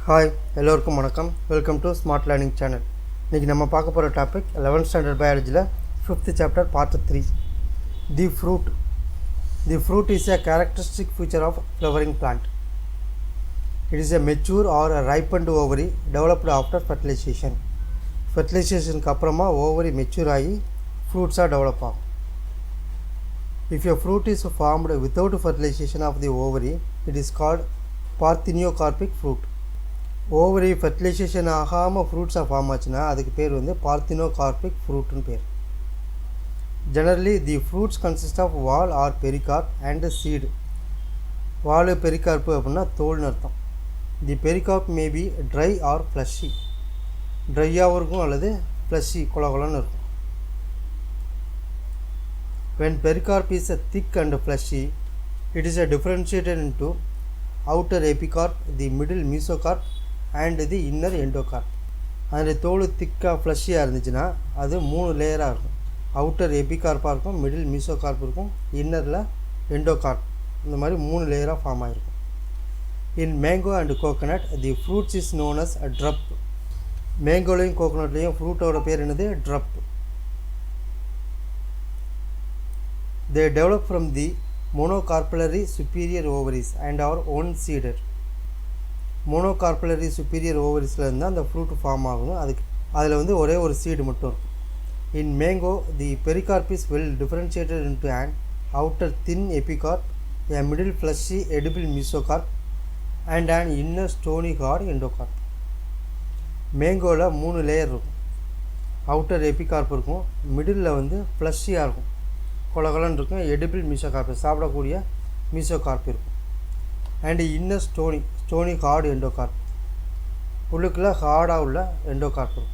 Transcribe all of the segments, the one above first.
Hi எல்லோருக்கும் வணக்கம். Welcome to smart learning channel. இன்றைக்கி நம்ம பார்க்க போகிற டாபிக் 11th ஸ்டாண்டர்ட் பயாலஜியில் 5th chapter part 3 the fruit. The fruit is a characteristic feature of flowering plant. It is a mature or a ripened ovary developed after fertilization. ஃபெர்டிலைசேஷனுக்கு அப்புறமா ovary mature ஆகி ஃப்ரூட்ஸாக develop ஆகும். If a fruit is formed without fertilization of the ovary, it is called parthenocarpic fruit. Ovary fertilisation ஆகாமல் ஃப்ரூட்ஸாக form ஆச்சுன்னா அதுக்கு பேர் வந்து parthenocarpic ஃப்ரூட்னு பேர். Generally the fruits consist of wall or pericarp and seed. Wall pericarp அப்படின்னா தோல்னு அர்த்தம். The pericarp may be dry or fleshy. ட்ரையாகவும் இருக்கும் அல்லது ஃப்ளஷி கொலன்னு இருக்கும். When pericarp is a thick and fleshy, it is differentiated into outer epicarp, the middle mesocarp and the inner endocarp. அதில் தோல் திக்காக ஃப்ளஷியாக இருந்துச்சுன்னா அது 3 லேயராக இருக்கும். அவுட்டர் எபிகார்ப்பாக இருக்கும், மிடில் மீசோகார்ப் இருக்கும், இன்னரில் எண்டோகார்ப். இந்த மாதிரி 3 லேயராக ஃபார்ம் ஆகிருக்கும். In mango and coconut the fruits is known as a drupe. மேங்கோலையும் கோகனட்லேயும் ஃப்ரூட்டோட பேர் என்னது? ட்ரப். They develop from the monocarpellary superior ovaries and are one-seeded. monocarpellary superior ovariesல இருந்தால் அந்த ஃப்ரூட் ஃபார்ம் ஆகும். அதில் வந்து ஒரே ஒரு சீடு மட்டும் இருக்கும். In mango, the pericarp is well differentiated into an outer thin epicarp, a middle fleshy edible mesocarp and an inner stony hard endocarp. மேங்கோவில் 3 லேயர் இருக்கும். அவுட்டர் எபிகார்ப் இருக்கும், மிடில் வந்து ஃப்ளஷியாக இருக்கும், கொலகலன்னு இருக்கும், எடிபிள் மீசோகார்ப் சாப்பிடக்கூடிய மீசோகார்ப் இருக்கும். And inner stony hard endocarp, உள்ளுக்குள்ளே ஹார்டாக உள்ள எண்டோகார்ப் இருக்கும்.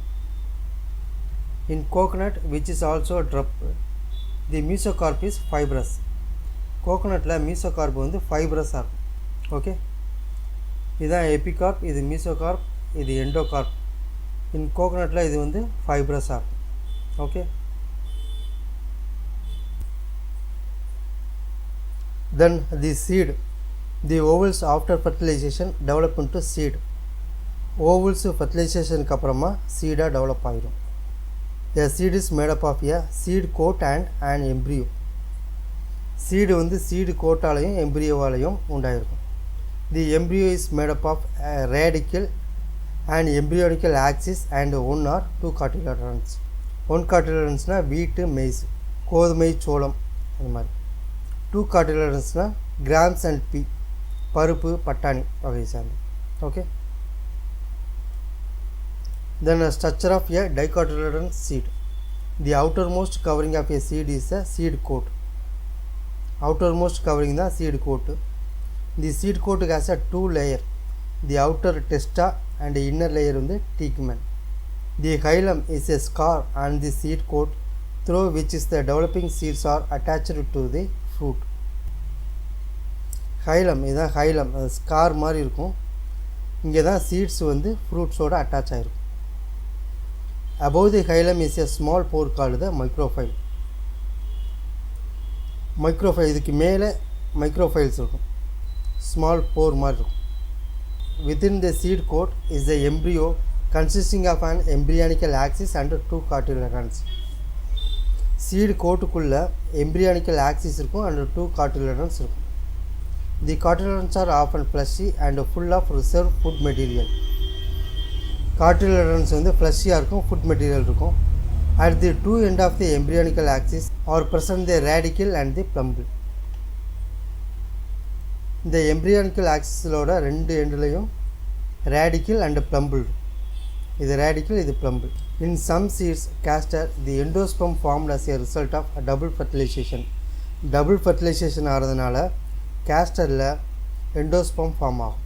In coconut which is also drupe, the mesocarp is fibrous. கோகனட்டில் மீசோகார்ப் வந்து ஃபைப்ரஸாக இருக்கும். ஓகே, இதுதான் எபிகார்ப், இது மீசோகார்ப், இது எண்டோகார்ப். இன் கோகனட்டில் இது வந்து ஃபைப்ரஸாக இருக்கும். Okay, then the seed, the ovals after fertilization develop into seed. ovals fertilizationக்கு அப்புறமா சீடாக டெவலப் ஆகிடும். a seed is made up of a seed coat and an embryo. Seed வந்து சீடு கோட்டாலையும் எம்ப்ரியோவாலையும் உண்டாயிருக்கும். the embryo is made up of a radicle and embryonical axis and 1 or 2 cotyledons. 1 cotyledonsனால் வீட்டு maize, கோதுமை, சோளம் அந்த மாதிரி. 2 cotyledonsனால் grams and பீ, பருப்பு, பட்டாணி வகை சார்ந்து. Okay, then a structure of a dicotyledon seed. The outermost covering of a seed is a seed coat. outermost covering தான் seed coat. The seed coat has a 2 layer, the outer testa and the inner layer வந்து tegmen. The hilum is a scar on the seed coat through which is the developing seeds are attached to the fruit. ஹைலம், இதுதான் ஹைலம், அது scar மாதிரி இருக்கும். இங்கே தான் seeds வந்து ஃப்ரூட்ஸோடு attach ஆகிருக்கும். above the hilum is a small pore called the micropyle. மைக்ரோஃபைல், இதுக்கு மேலே மைக்ரோஃபைல்ஸ் இருக்கும், ஸ்மால் போர் மாதிரி இருக்கும். within the seed coat is the embryo consisting of an embryonical axis and 2 cotyledons. Seed கோட்டுக்குள்ளே எம்ப்ரியானிக்கல் ஆக்சிஸ் இருக்கும் அண்ட் 2 cotyledons இருக்கும். The cotyledons are often fleshy and full of reserve food material. cotyledons வந்து ஃப்ளஷியாக இருக்கும், food material இருக்கும். At the 2 end of the embryonical axis are present the radicle and the plumule. இந்த எம்ப்ரியானிக்கல் ஆக்சிஸோட 2 எண்ட்லேயும் radical and ப்ளம்பிள். இது radical, இது ப்ளம்பிள். In some seeds castor, the endosperm formed as a result of a double fertilization. Double fertilization ஆகிறதுனால castorல endosperm form ஆகும்.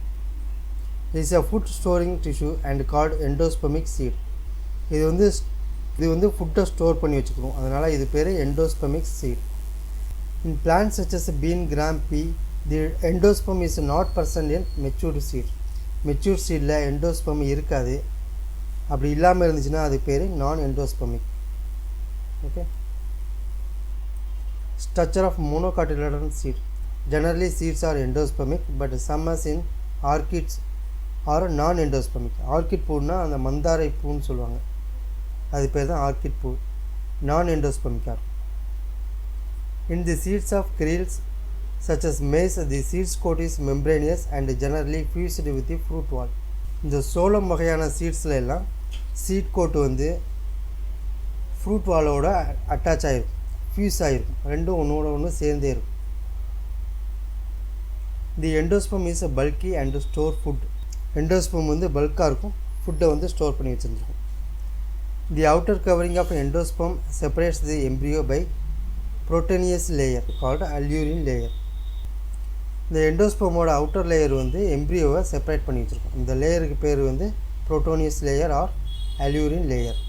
It is a food storing tissue and called endospermic seed. இது வந்து ஃபுட்டை store பண்ணி வச்சுக்கணும், அதனால் இது பேர் endospermic seed. In plants such as bean, gram, pea, the endosperm is not present in matured seed. Matured seedல endosperm இருக்காது. அப்படி இல்லாமல் இருந்துச்சுன்னா அது பேர் non endospermic. Okay, structure of monocotyledon seed. Generally seeds are endospermic, but some as in orchids are non endospermic. Orchid பூன்னா அந்த மந்தாரை பூன்னு சொல்லுவாங்க, அது பேர் தான் ஆர்கிட் பூ. நான் எண்டோஸ்பெர்மிக்காக இருக்கும். In the seeds of cereals such as maize, the seeds coat is membranous and generally fused with the fruit wall. இந்த சோளம் வகையான சீட்ஸில் எல்லாம் சீட் கோட் வந்து ஃப்ரூட் வாலோட அட்டாச் ஆகிருக்கும், ஃபியூஸ் ஆகிருக்கும், ரெண்டும் ஒன்றோட ஒன்று சேர்ந்தே இருக்கும். The endosperm is a bulky and store food. எண்டோஸ்பம் வந்து பல்காக இருக்கும், ஃபுட்டை வந்து ஸ்டோர் பண்ணி வச்சுருக்கும். The outer covering of endosperm separates the embryo by proteinaceous layer called aleurone layer. இந்த எண்டோஸ்போமோட அவுட்டர் லேயர் வந்து எம்ப்ரியோவை செப்பரேட் பண்ணி வச்சுருக்கோம். இந்த லேயருக்கு பேர் வந்து proteinaceous layer or aleurone layer.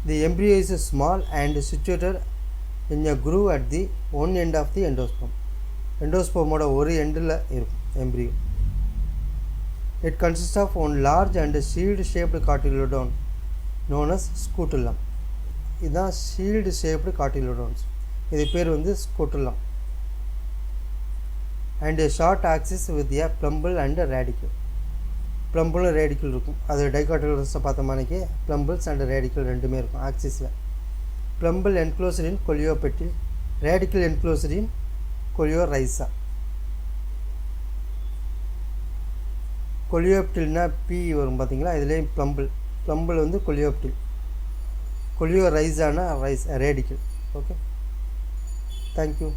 The embryo is small and situated in a groove at the one end of the endosperm. எண்டோஸ்போமோட ஒரு எண்டில் இருக்கும் embryo. It consist of one large and shield shaped cotyledon known as scutellum. இதுதான் shield shaped கார்டிலோடோன்ஸ், இது பேர் வந்து scutellum. And short axis with a plumule and radicle. ப்ளம்பிளும் ரேடிக்கல் இருக்கும், அது டைகாட்டிலோடோன்ஸை பார்த்த மாதிரிக்கே ப்ளம்பிள்ஸ் அண்ட் ரேடிக்கல் ரெண்டுமே இருக்கும் ஆக்சிஸில். ப்ளம்பிள் என்க்ளோஸ்ட் இன் கொலியோபெட்டில், ரேடிக்கல் என்க்ளோஸ்ட் இன் கொலியோரைசா. கொலியோப்டில்னா பி வரும் பார்த்தீங்களா, இதுலேயும் ப்ளம்பிள் வந்து கொலியோப்டில், கொலியோரைசானா ரைஸ் ரேடிக்கல். Okay, thank you.